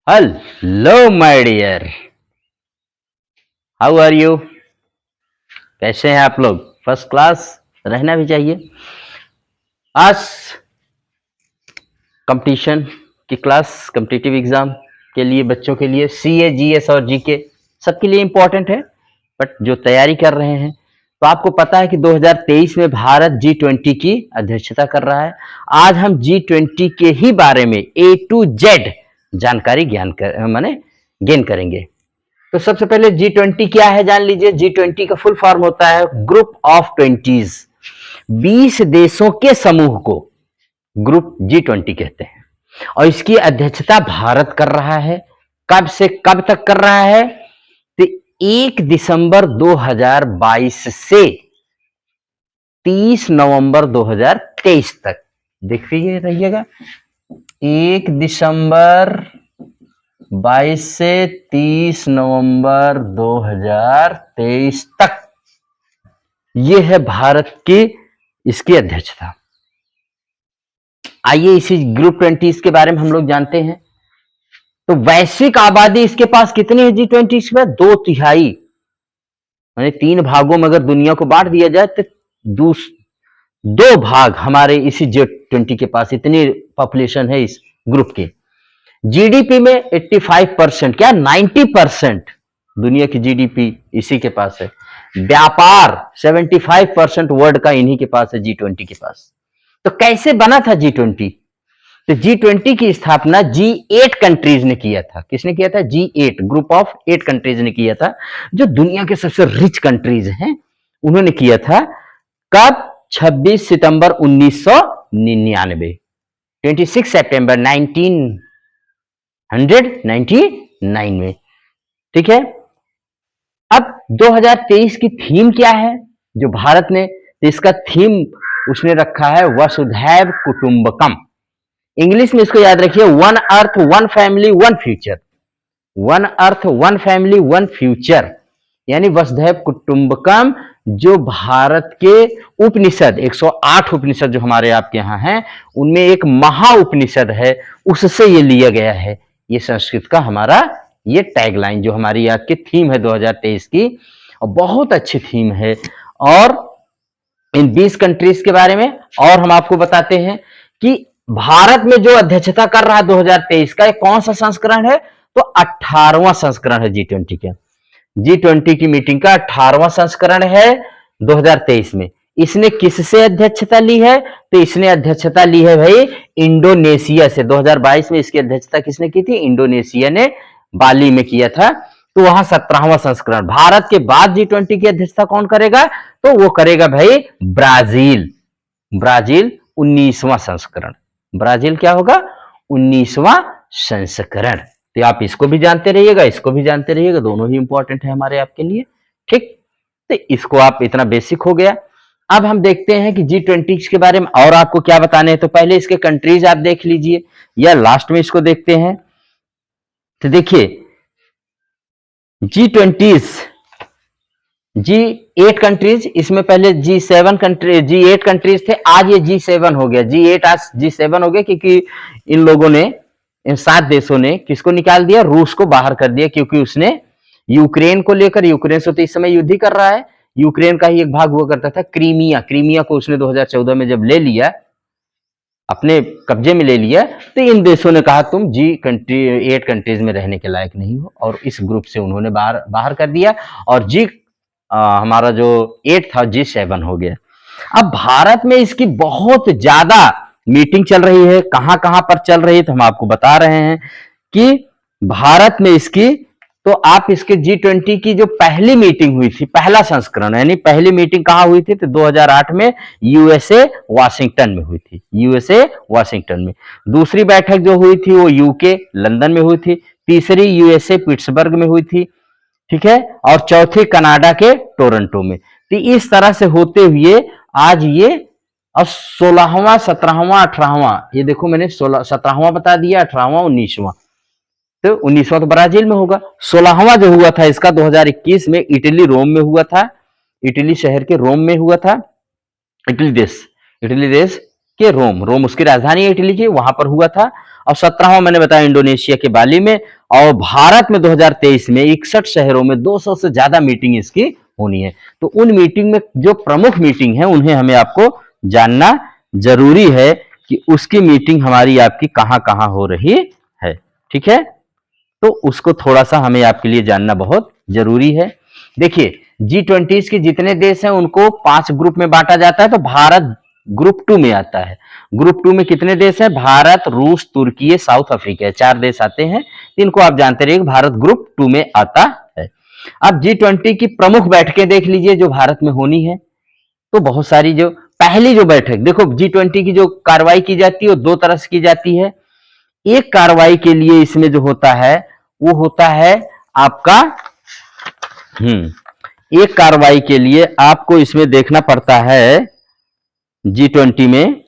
Hello my dear, how are you? कैसे हैं आप लोग? फर्स्ट क्लास रहना भी चाहिए। आज कंपटीशन की क्लास, कॉम्पिटिटिव एग्जाम के लिए बच्चों के लिए सीए, जीएस और जीके सबके लिए इम्पोर्टेंट है। बट जो तैयारी कर रहे हैं तो आपको पता है कि 2023 में भारत G20 की अध्यक्षता कर रहा है। आज हम G20 के ही बारे में ए टू जेड जानकारी ज्ञान कर माने गेन करेंगे। तो सबसे पहले G20 क्या है जान लीजिए। G20 का फुल फॉर्म होता है ग्रुप ऑफ ट्वेंटीज। 20 देशों के समूह को ग्रुप G20 कहते हैं और इसकी अध्यक्षता भारत कर रहा है। कब से कब तक कर रहा है? तो 1 दिसंबर 2022 से 30 नवंबर 2023 तक। देख रहिएगा, 1 दिसंबर 22 से 30 नवंबर 2023 तक ये है भारत की इसकी अध्यक्षता। आइए इसी ग्रुप 20 के बारे में हम लोग जानते हैं। तो वैश्विक आबादी इसके पास कितनी है G20 में? 2/3, यानी 3 भागों में अगर दुनिया को बांट दिया जाए तो 2 भाग हमारे इसी G20 के पास, इतनी पॉपुलेशन है इस ग्रुप की। जीडीपी में 85%, क्या 90% दुनिया की जीडीपी इसी के पास है। व्यापार 75% वर्ल्ड का इन्हीं के पास है, G20 के पास। तो कैसे बना था G20? तो G20 की स्थापना G8 कंट्रीज ने किया था। किसने किया था? G8, ग्रुप ऑफ 8 कंट्रीज ने किया था, जो दुनिया के सबसे रिच कंट्रीज हैं। उन्होंने किया था कब? 26 सितंबर 1999, 26 सितंबर 1999 में। ठीक है। अब 2023 की थीम क्या है जो भारत ने? तो इसका थीम उसने रखा है वसुधैव कुटुंबकम। इंग्लिश में इसको याद रखिए, one earth one family one future. One earth one family one future, यानी वसुधैव कुटुंबकम। जो भारत के उपनिषद 108 उपनिषद जो हमारे आपके यहाँ हैं, उनमें एक महा उपनिषद है, उससे ये लिया गया है। ये संस्कृत का हमारा ये टैगलाइन जो हमारी आज की थीम है 2023 की, और बहुत अच्छी थीम है। और इन 20 कंट्रीज के बारे में और हम आपको बताते हैं कि भारत में जो अध्यक्षता कर रहा है 2023 का, कौन सा संस्करण है? तो 18वां संस्करण है G20 के। G20 की मीटिंग का 18वां संस्करण है 2023 में। इसने किससे अध्यक्षता ली है? तो इसने अध्यक्षता ली है भाई इंडोनेशिया से। 2022 में इसकी अध्यक्षता किसने की थी? इंडोनेशिया ने, बाली में किया था। तो वहां 17वां संस्करण। भारत के बाद G20 की अध्यक्षता कौन करेगा? तो वो करेगा भाई ब्राजील। ब्राजील 19वां संस्करण। ब्राजील क्या होगा? 19वां संस्करण। तो आप इसको भी जानते रहिएगा, इसको भी जानते रहिएगा, दोनों ही इंपॉर्टेंट है हमारे आपके लिए। ठीक, तो इसको आप इतना बेसिक हो गया। अब हम देखते हैं कि G20 के बारे में और आपको क्या बताने हैं। तो पहले इसके कंट्रीज आप देख लीजिए, या लास्ट में इसको देखते हैं। तो देखिए G20, G8 कंट्रीज, इसमें पहले G7 कंट्री, G8 कंट्रीज थे, आज ये G7 हो गया। G8 आज G7 हो गया क्योंकि इन लोगों ने, इन 7 देशों ने किसको निकाल दिया? रूस को बाहर कर दिया, क्योंकि उसने यूक्रेन को लेकर, यूक्रेन से तो इस समय युद्ध ही कर रहा है, यूक्रेन का ही एक भाग हुआ करता था क्रीमिया। क्रीमिया को उसने 2014 में जब ले लिया, अपने कब्जे में ले लिया, तो इन देशों ने कहा तुम G8 कंट्रीज में रहने के लायक नहीं हो, और इस ग्रुप से उन्होंने बाहर कर दिया। और हमारा जो 8 था G7 हो गया। अब भारत में इसकी बहुत ज्यादा मीटिंग चल रही है। कहां कहां पर चल रही है तो हम आपको बता रहे हैं कि भारत में इसकी, तो आप इसके G20 की जो पहली मीटिंग हुई थी, पहला संस्करण, यानी पहली मीटिंग कहां हुई थी? तो 2008 में यूएसए वाशिंगटन में हुई थी। यूएसए वाशिंगटन में। दूसरी बैठक जो हुई थी वो यूके लंदन में हुई थी। तीसरी यूएसए पिट्सबर्ग में हुई थी। ठीक है। और चौथी कनाडा के टोरंटो में। तो इस तरह से होते हुए आज ये, अब 16वां 17वां 18वां, ये देखो मैंने 17वां बता दिया, 18वां 19वां। तो 19वां तो ब्राजील में होगा। 16वां जो हुआ था इसका 2021 में इटली रोम में हुआ था। इटली शहर के रोम में हुआ था। इटली देश के रोम उसकी राजधानी है इटली की, वहां पर हुआ था। और 17वां मैंने बताया इंडोनेशिया के बाली में। और भारत में 2023 में 61 शहरों में 200 से ज्यादा मीटिंग इसकी होनी है। तो उन मीटिंग में जो प्रमुख मीटिंग है उन्हें हमें आपको जानना जरूरी है कि उसकी मीटिंग हमारी आपकी कहां कहां हो रही है। ठीक है, तो उसको थोड़ा सा हमें आपके लिए जानना बहुत जरूरी है। देखिए G20 के जितने देश हैं उनको 5 ग्रुप में बांटा जाता है, तो भारत ग्रुप 2 में आता है। ग्रुप 2 में कितने देश हैं? भारत, रूस, तुर्की, साउथ अफ्रीका, 4 देश आते हैं। इनको आप जानते रहिए, भारत ग्रुप 2 में आता है। अब G20 की प्रमुख बैठकें देख लीजिए जो भारत में होनी है। तो बहुत सारी, जो पहली जो बैठक देखो G20 की जो कार्रवाई की जाती है वो 2 तरह से की जाती है। एक कार्रवाई के लिए इसमें जो होता है वो होता है आपका एक कार्रवाई के लिए आपको इसमें देखना पड़ता है G20 में।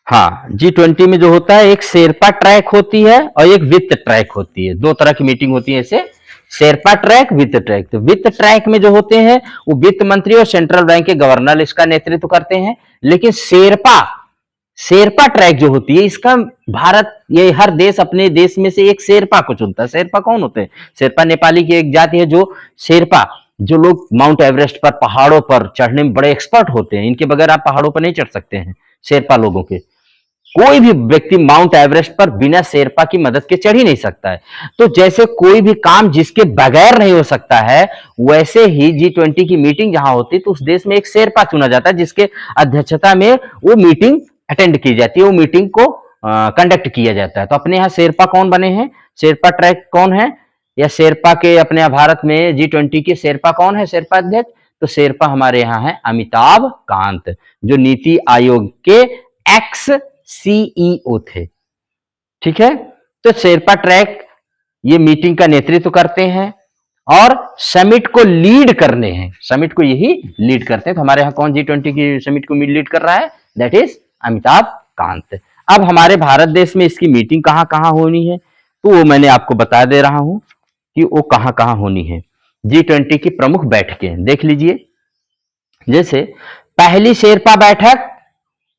हाँ, G20 में जो होता है एक शेरपा ट्रैक होती है और एक वित्त ट्रैक होती है। 2 तरह की मीटिंग होती है ऐसे, शेरपा ट्रैक, वित्त ट्रैक। तो वित्त ट्रैक में जो होते हैं वो वित्त मंत्री और सेंट्रल बैंक के गवर्नर इसका नेतृत्व करते हैं। लेकिन शेरपा शेरपा ट्रैक जो होती है इसका भारत, ये हर देश अपने देश में से एक शेरपा को चुनता है। शेरपा कौन होते हैं? शेरपा नेपाली की एक जाति है जो शेरपा, जो लोग माउंट एवरेस्ट पर, पहाड़ों पर चढ़ने में बड़े एक्सपर्ट होते हैं। इनके बगैर आप पहाड़ों पर नहीं चढ़ सकते हैं। शेरपा लोगों के, कोई भी व्यक्ति माउंट एवरेस्ट पर बिना शेरपा की मदद के चढ़ ही नहीं सकता है। तो जैसे कोई भी काम जिसके बगैर नहीं हो सकता है, वैसे ही G20 की मीटिंग जहां होती तो उस देश में एक शेरपा चुना जाता है जिसके अध्यक्षता में वो मीटिंग अटेंड की जाती है, वो मीटिंग को कंडक्ट किया जाता है। तो अपने यहाँ शेरपा कौन बने हैं? शेरपा ट्रैक कौन है? या शेरपा के अपने भारत में G20 के शेरपा कौन है, शेरपा अध्यक्ष? तो शेरपा हमारे यहाँ है अमिताभ कांत, जो नीति आयोग के एक्स सीईओ थे। ठीक है, तो शेरपा ट्रैक ये मीटिंग का नेतृत्व करते हैं और समिट को लीड करने हैं, समिट को यही लीड करते हैं। तो हमारे यहाँ कौन G20 की समिट को लीड कर रहा है? That is Amitabh Kant. अब हमारे भारत देश में इसकी मीटिंग कहां कहां होनी है, तो वो मैंने आपको बता दे रहा हूं कि वो कहां कहां होनी है। G20 की प्रमुख बैठकें देख लीजिए। जैसे पहली शेरपा बैठक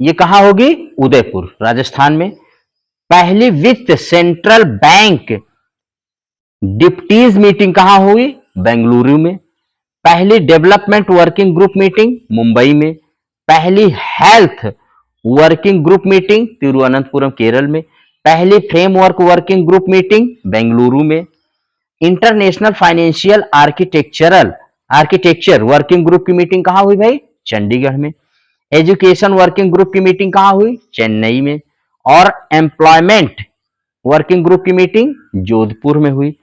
ये कहां होगी? उदयपुर, राजस्थान में। पहली वित्त सेंट्रल बैंक डिप्टीज मीटिंग कहां हुई? बेंगलुरु में। पहली development working group meeting Mumbai में। पहली health working group meeting Thiruvananthapuram, Kerala में। पहली framework working group meeting Bengaluru में। International financial architecture working group की मीटिंग कहां हुई भाई? चंडीगढ़ में। एजुकेशन वर्किंग ग्रुप की मीटिंग कहां हुई? चेन्नई में। और एम्प्लॉयमेंट वर्किंग ग्रुप की मीटिंग जोधपुर में हुई।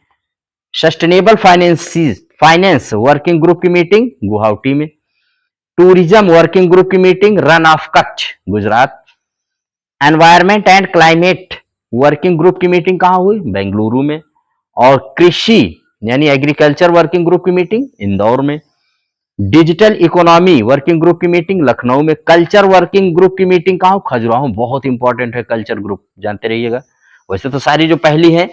सस्टेनेबल फाइनेंस वर्किंग ग्रुप की मीटिंग गुवाहाटी में। टूरिज्म वर्किंग ग्रुप की meeting Rann of Kutch, Gujarat. Environment and climate working group की मीटिंग कहां हुई? बेंगलुरु में। और कृषि यानी एग्रीकल्चर वर्किंग ग्रुप की मीटिंग इंदौर में। डिजिटल इकोनॉमी वर्किंग ग्रुप की मीटिंग लखनऊ में। कल्चर वर्किंग ग्रुप की मीटिंग कहां? खजुराहो। बहुत इंपॉर्टेंट है कल्चर ग्रुप, जानते रहिएगा। वैसे तो सारी जो पहली है,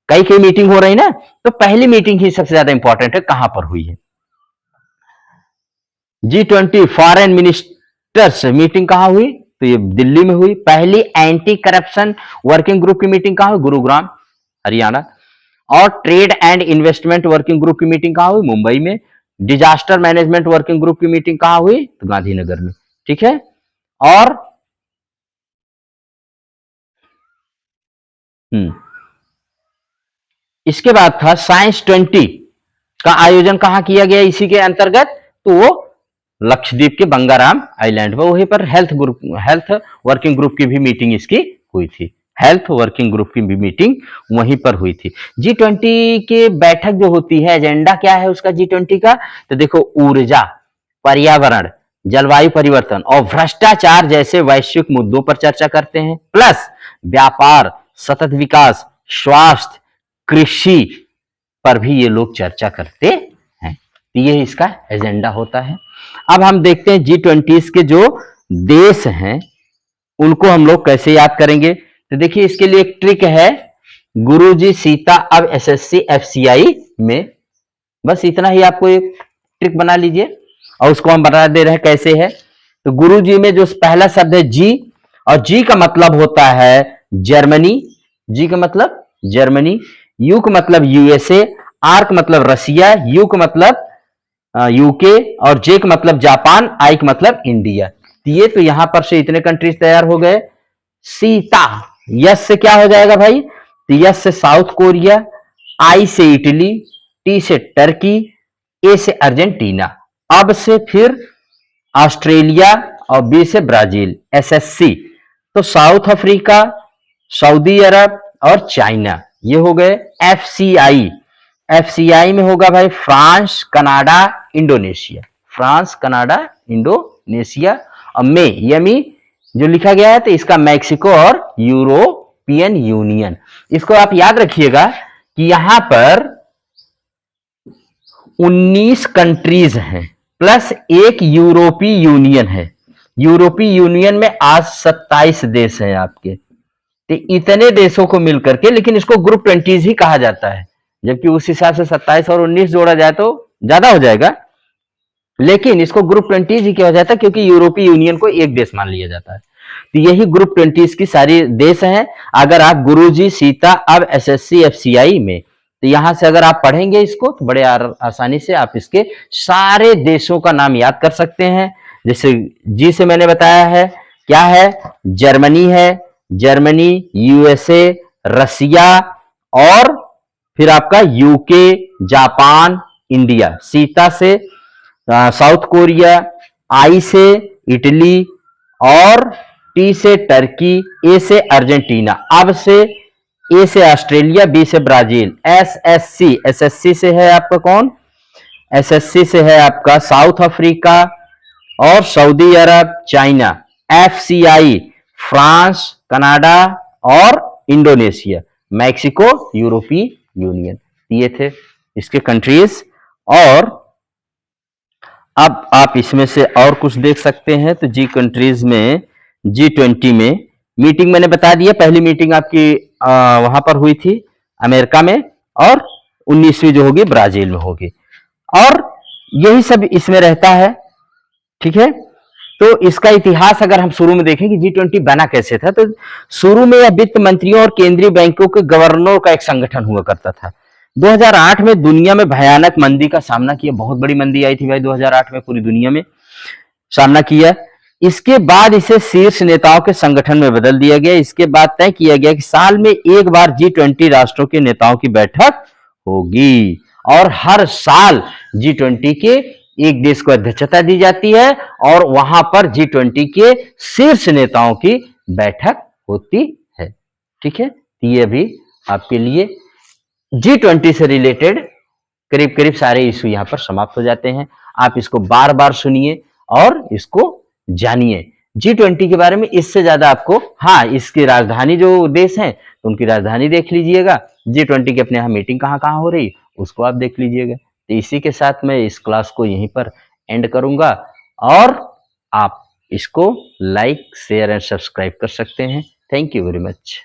कई कई मीटिंग हो रही ना, तो पहली मीटिंग ही सबसे ज्यादा इंपॉर्टेंट है, कहां पर हुई है। G20 फॉरेन मिनिस्टर्स मीटिंग कहां हुई? तो ये दिल्ली में हुई। पहली एंटी करप्शन वर्किंग ग्रुप की मीटिंग कहां हुई? गुरुग्राम, हरियाणा। और trade and investment working group की मीटिंग कहां हुई? मुंबई में। डिजास्टर मैनेजमेंट वर्किंग ग्रुप की मीटिंग कहां हुई? तो गांधीनगर में। ठीक है, और इसके बाद था साइंस 20 का आयोजन कहां किया गया इसी के अंतर्गत? तो वो लक्षद्वीप के बंगाराम आइलैंड पर, वहीं पर हेल्थ वर्किंग ग्रुप की भी मीटिंग इसकी हुई थी। हेल्थ वर्किंग ग्रुप की भी मीटिंग वहीं पर हुई थी। G20 के बैठक जो होती है, एजेंडा क्या है उसका G20 का? तो देखो, ऊर्जा, पर्यावरण, जलवायु परिवर्तन और भ्रष्टाचार जैसे वैश्विक मुद्दों पर चर्चा करते हैं। प्लस व्यापार, सतत विकास, स्वास्थ्य, कृषि पर भी ये लोग चर्चा करते हैं। ये इसका एजेंडा होता है। अब हम देखते हैं G20 के जो देश हैं उनको हम लोग कैसे याद करेंगे। तो देखिए, इसके लिए एक ट्रिक है, गुरुजी सीता अब SSC FCI में, बस इतना ही आपको एक ट्रिक बना लीजिए और उसको हम बता दे रहे हैं कैसे है। तो गुरुजी में जो पहला शब्द है जी, और जी का मतलब होता है जर्मनी, जी का मतलब जर्मनी, यू का मतलब यूएसए, आर का मतलब रसिया, यू का मतलब यूके और जे का मतलब जापान, आई का मतलब इंडिया। ये तो यहां पर से इतने कंट्रीज तैयार हो गए। सीता, यस से क्या हो जाएगा भाई? तो यस से साउथ कोरिया, आई से इटली, टी से टर्की, ए से अर्जेंटीना, अब से फिर ऑस्ट्रेलिया और बी से ब्राजील, एसएससी। तो साउथ अफ्रीका, सऊदी अरब और चाइना, ये हो गए एफसीआई। एफसीआई में होगा भाई France, Canada, Indonesia, France, Canada, Indonesia. और में यमी जो लिखा गया है तो इसका मैक्सिको और यूरोपियन यूनियन। इसको आप याद रखिएगा कि यहां पर 19 कंट्रीज हैं प्लस एक यूरोपीय यूनियन है। यूरोपीय यूनियन में आज 27 देश हैं आपके। तो इतने देशों को मिलकर के, लेकिन इसको ग्रुप 20 ही कहा जाता है, जबकि उस हिसाब से 27 और 19 जोड़ा जाए तो ज्यादा हो जाएगा, लेकिन इसको ग्रुप 20 ही किया जाता है क्योंकि यूरोपीय यूनियन को एक देश मान लिया जाता है। तो यही ग्रुप 20 की सारी देश हैं। अगर आप गुरुजी सीता अब एसएससी एफसीआई में, तो यहां से अगर आप पढ़ेंगे इसको तो बड़े आसानी से आप इसके सारे देशों का नाम याद कर सकते हैं। जैसे जी से मैंने बताया है, क्या है? जर्मनी है, जर्मनी, यूएसए, रसिया और फिर आपका यूके, जापान, इंडिया। सीता से साउथ कोरिया, आई से इटली और टी से टर्की, ए से अर्जेंटीना, अब से ए से ऑस्ट्रेलिया, बी से ब्राजील। एसएससी, एसएससी से है आपका कौन? एसएससी से है आपका साउथ अफ्रीका और सऊदी अरब, चाइना। एफसीआई फ्रांस, कनाडा और इंडोनेशिया। मैक्सिको, यूरोपीय यूनियन। ये थे इसके कंट्रीज। और अब आप इसमें से और कुछ देख सकते हैं। तो जी कंट्रीज में G20 में मीटिंग मैंने बता दिया, पहली मीटिंग आपकी वहां पर हुई थी अमेरिका में, और 19वीं जो होगी ब्राजील में होगी। और यही सब इसमें रहता है, ठीक है। तो इसका इतिहास अगर हम शुरू में देखें कि G20 बना कैसे था, तो शुरू में यह वित्त मंत्रियों और केंद्रीय बैंकों के गवर्नरों का एक संगठन हुआ करता था। 2008 में दुनिया में भयानक मंदी का सामना किया, बहुत बड़ी मंदी आई थी भाई 2008 में, पूरी दुनिया में सामना किया। इसके बाद इसे शीर्ष नेताओं के संगठन में बदल दिया गया। इसके बाद तय किया गया कि साल में एक बार G20 राष्ट्रों के नेताओं की बैठक होगी और हर साल G20 के एक देश को अध्यक्षता दी जाती है और वहां पर G20 के शीर्ष नेताओं की बैठक होती है, ठीक है। ये भी आपके लिए G20 से रिलेटेड करीब करीब सारे इशू यहां पर समाप्त हो जाते हैं। आप इसको बार बार सुनिए और इसको जानिए G20 के बारे में। इससे ज्यादा आपको, हाँ, इसकी राजधानी जो देश है तो उनकी राजधानी देख लीजिएगा। G20 की अपने यहाँ मीटिंग कहाँ कहाँ हो रही उसको आप देख लीजिएगा। तो इसी के साथ मैं इस क्लास को यहीं पर एंड करूंगा और आप इसको लाइक, शेयर एंड सब्सक्राइब कर सकते हैं। Thank you very much.